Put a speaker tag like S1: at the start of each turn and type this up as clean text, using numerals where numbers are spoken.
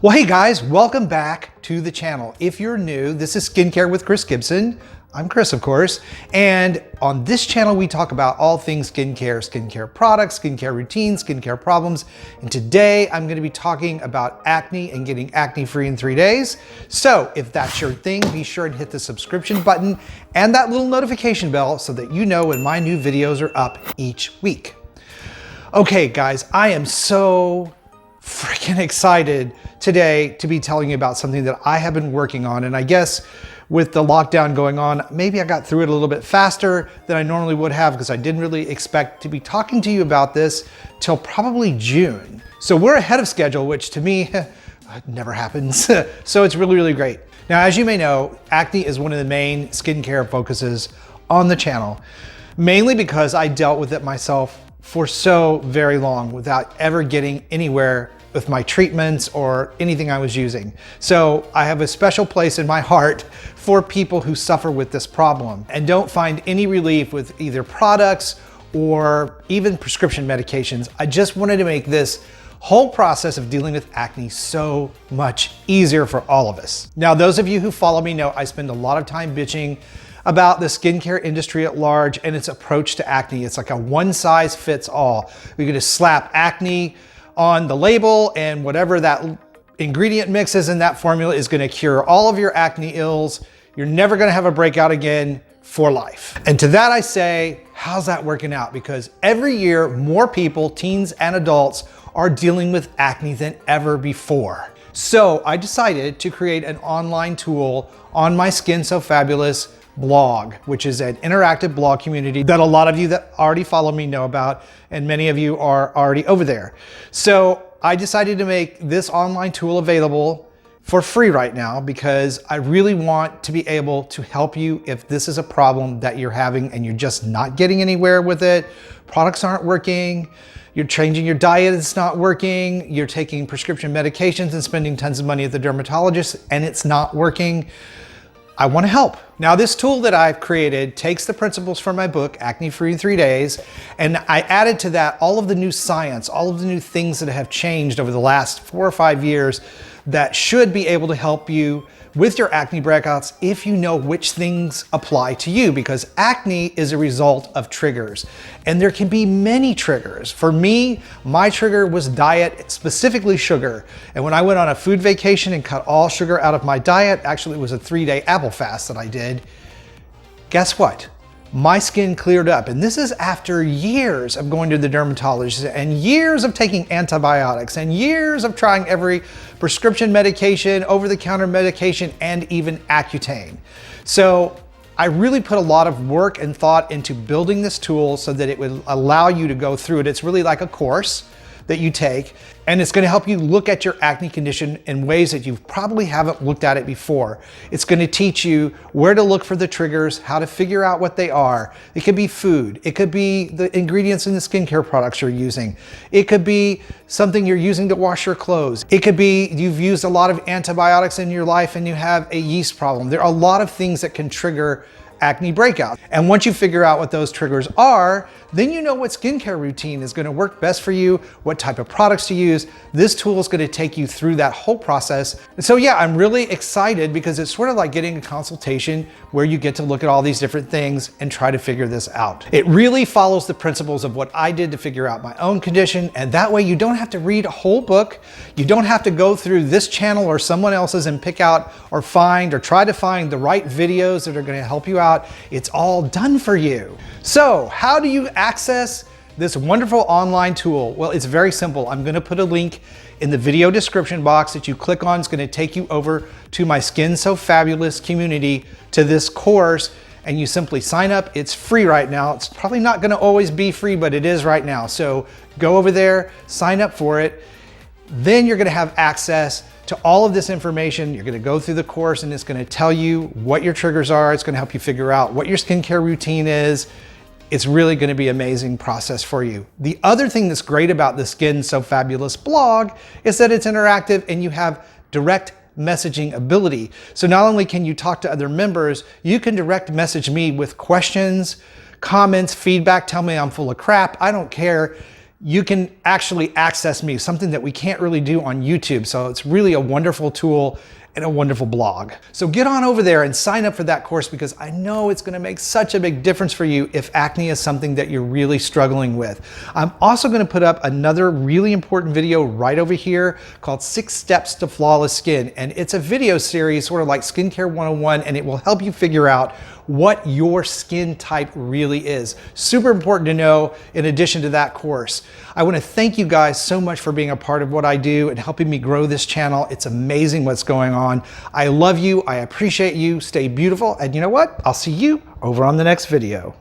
S1: Well, hey guys, welcome back to the channel. If you're new, this is Skincare with Chris Gibson. I'm Chris, of course. And on this channel, we talk about all things skincare products, skincare routines, skincare problems. And today I'm going to be talking about acne and getting acne free in 3 days. So if that's your thing, be sure and hit the subscription button and that little notification bell so that you know when my new videos are up each week. Okay, guys, I am so freaking excited today to be telling you about something that I have been working on. And I guess with the lockdown going on, maybe I got through it a little bit faster than I normally would have because I didn't really expect to be talking to you about this till probably June. So we're ahead of schedule, which to me never happens. So it's really, really great. Now, as you may know, acne is one of the main skincare focuses on the channel, mainly because I dealt with it myself for so very long without ever getting anywhere with my treatments or anything I was using. So I have a special place in my heart for people who suffer with this problem and don't find any relief with either products or even prescription medications. I just wanted to make this whole process of dealing with acne so much easier for all of us. Now, those of you who follow me know I spend a lot of time bitching about the skincare industry at large and its approach to acne. It's like a one size fits all. You're gonna slap acne on the label and whatever that ingredient mix is in that formula is gonna cure all of your acne ills. You're never gonna have a breakout again for life. And to that I say, how's that working out? Because every year, more people, teens and adults, are dealing with acne than ever before. So I decided to create an online tool on my Skin So Fabulous blog, which is an interactive blog community that a lot of you that already follow me know about, and many of you are already over there. So I decided to make this online tool available for free right now because I really want to be able to help you if this is a problem that you're having and you're just not getting anywhere with it. Products aren't working. You're changing your diet, it's not working. You're taking prescription medications and spending tons of money at the dermatologist and it's not working. I want to help. Now, this tool that I've created takes the principles from my book, Acne Free in 3 Days, and I added to that all of the new science, all of the new things that have changed over the last 4 or 5 years that should be able to help you with your acne breakouts if you know which things apply to you, because acne is a result of triggers and there can be many triggers. For me, my trigger was diet, specifically sugar. And when I went on a food vacation and cut all sugar out of my diet, actually it was a 3-day apple fast that I did, guess what? My skin cleared up. And this is after years of going to the dermatologist and years of taking antibiotics and years of trying every prescription medication, over-the-counter medication, and even Accutane. So I really put a lot of work and thought into building this tool so that it would allow you to go through it. It's really like a course that you take, and it's going to help you look at your acne condition in ways that you probably haven't looked at it before. It's going to teach you where to look for the triggers, how to figure out what they are. It could be food. It could be the ingredients in the skincare products you're using. It could be something you're using to wash your clothes. It could be you've used a lot of antibiotics in your life and you have a yeast problem. There are a lot of things that can trigger acne breakout. And once you figure out what those triggers are, then you know what skincare routine is going to work best for you, what type of products to use. This tool is going to take you through that whole process. And so yeah, I'm really excited because it's sort of like getting a consultation where you get to look at all these different things and try to figure this out. It really follows the principles of what I did to figure out my own condition. And that way you don't have to read a whole book. You don't have to go through this channel or someone else's and pick out or find or try to find the right videos that are going to help you out. It's all done for you. So how do you access this wonderful online tool? Well, it's very simple. I'm going to put a link in the video description box that you click on. It's going to take you over to my Skin So Fabulous community to this course, and you simply sign up. It's free right now. It's probably not going to always be free, but it is right now. So go over there, sign up for it. Then you're going to have access to all of this information. You're going to go through the course and it's going to tell you what your triggers are. It's going to help you figure out what your skincare routine is. It's really going to be an amazing process for you. The other thing that's great about the Skin So Fabulous blog is that it's interactive and you have direct messaging ability. So not only can you talk to other members, you can direct message me with questions, comments, feedback, tell me I'm full of crap. I don't care. you can actually access me, something that we can't really do on YouTube. So it's really a wonderful tool and a wonderful blog. So get on over there and sign up for that course, because I know it's gonna make such a big difference for you if acne is something that you're really struggling with. I'm also gonna put up another really important video right over here called 6 Steps to Flawless Skin. And it's a video series, sort of like Skincare 101, and it will help you figure out what your skin type really is. Super important to know in addition to that course. I want to thank you guys so much for being a part of what I do and helping me grow this channel. It's amazing what's going on. I love you. I appreciate you. Stay beautiful. And you know what? I'll see you over on the next video.